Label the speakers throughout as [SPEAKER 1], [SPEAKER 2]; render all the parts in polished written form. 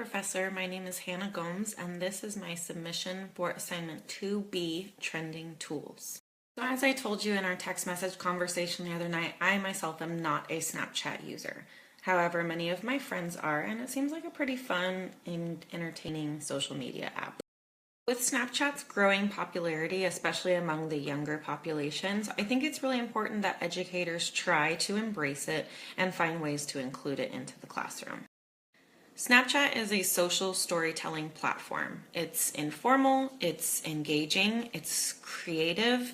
[SPEAKER 1] Professor. My name is Hannah Gomes, and this is my submission for assignment 2B, Trending Tools. So as I told you in our text message conversation the other night, I myself am not a Snapchat user. However, many of my friends are, and it seems like a pretty fun and entertaining social media app. With Snapchat's growing popularity, especially among the younger populations, I think it's really important that educators try to embrace it and find ways to include it into the classroom. Snapchat is a social storytelling platform. It's informal, it's engaging, it's creative,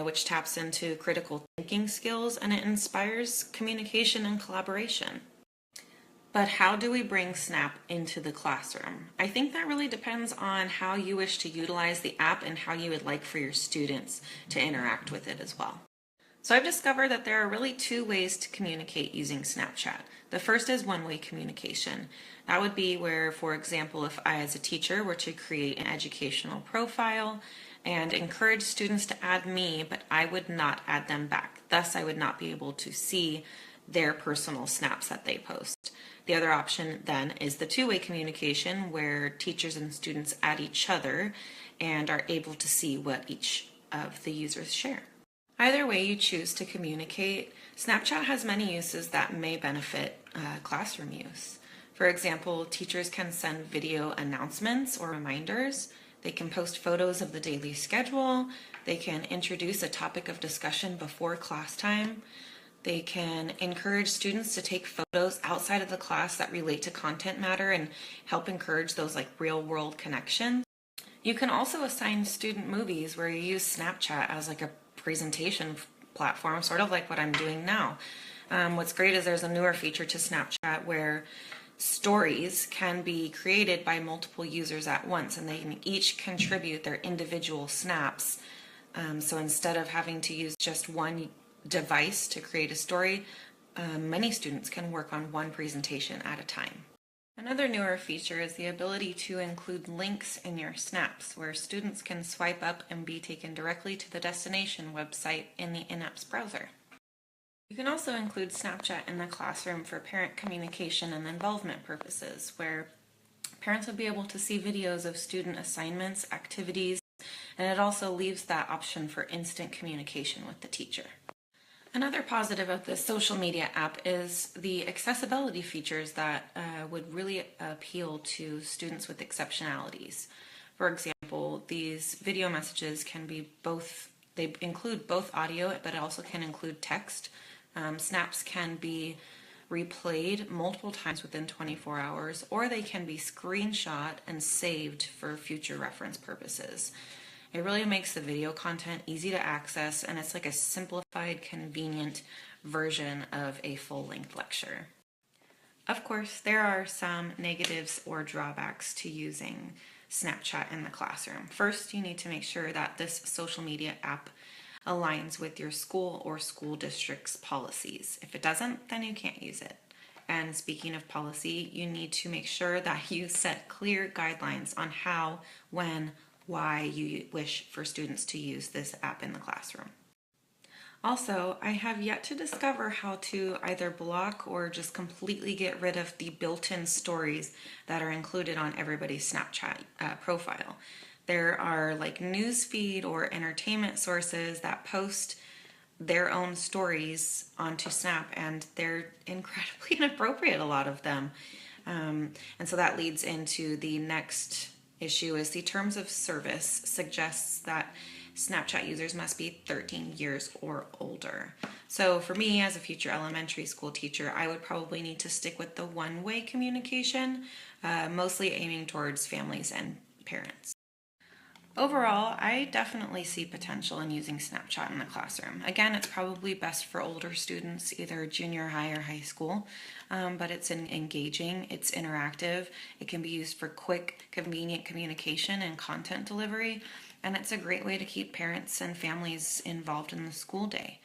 [SPEAKER 1] which taps into critical thinking skills, and it inspires communication and collaboration. But how do we bring Snap into the classroom? I think that really depends on how you wish to utilize the app and how you would like for your students to interact with it as well. So I've discovered that there are really two ways to communicate using Snapchat. The first is one-way communication. That would be where, for example, if I as a teacher were to create an educational profile and encourage students to add me, but I would not add them back. Thus, I would not be able to see their personal snaps that they post. The other option then is the two-way communication where teachers and students add each other and are able to see what each of the users share. Either way you choose to communicate, Snapchat has many uses that may benefit classroom use. For example, teachers can send video announcements or reminders. They can post photos of the daily schedule. They can introduce a topic of discussion before class time. They can encourage students to take photos outside of the class that relate to content matter and help encourage those real-world connections. You can also assign student movies where you use Snapchat as a presentation platform, sort of like what I'm doing now. What's great is there's a newer feature to Snapchat where stories can be created by multiple users at once, and they can each contribute their individual snaps. So instead of having to use just one device to create a story, many students can work on one presentation at a time. Another newer feature is the ability to include links in your snaps, where students can swipe up and be taken directly to the destination website in the in-apps browser. You can also include Snapchat in the classroom for parent communication and involvement purposes, where parents will be able to see videos of student assignments, activities, and it also leaves that option for instant communication with the teacher. Another positive of this social media app is the accessibility features that would really appeal to students with exceptionalities. For example, these video messages can be they include both audio, but it also can include text. Snaps can be replayed multiple times within 24 hours, or they can be screenshot and saved for future reference purposes. It really makes the video content easy to access, and it's like a simplified, convenient version of a full-length lecture. Of course, there are some negatives or drawbacks to using Snapchat in the classroom. First, you need to make sure that this social media app aligns with your school or school district's policies. If it doesn't, then you can't use it. And speaking of policy, you need to make sure that you set clear guidelines on how, when, why you wish for students to use this app in the classroom. Also, I have yet to discover how to either block or just completely get rid of the built-in stories that are included on everybody's Snapchat profile. There are newsfeed or entertainment sources that post their own stories onto Snap, and they're incredibly inappropriate, a lot of them. And so that leads into the next issue is the terms of service suggests that Snapchat users must be 13 years or older. So for me as a future elementary school teacher, I would probably need to stick with the one-way communication, mostly aiming towards families and parents. Overall, I definitely see potential in using Snapchat in the classroom. Again, it's probably best for older students, either junior high or high school, but it's engaging, it's interactive, it can be used for quick, convenient communication and content delivery, and it's a great way to keep parents and families involved in the school day.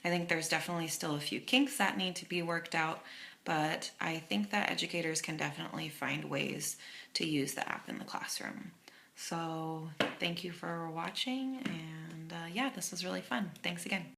[SPEAKER 1] I think there's definitely still a few kinks that need to be worked out, but I think that educators can definitely find ways to use the app in the classroom. So thank you for watching, and yeah, this was really fun. Thanks again.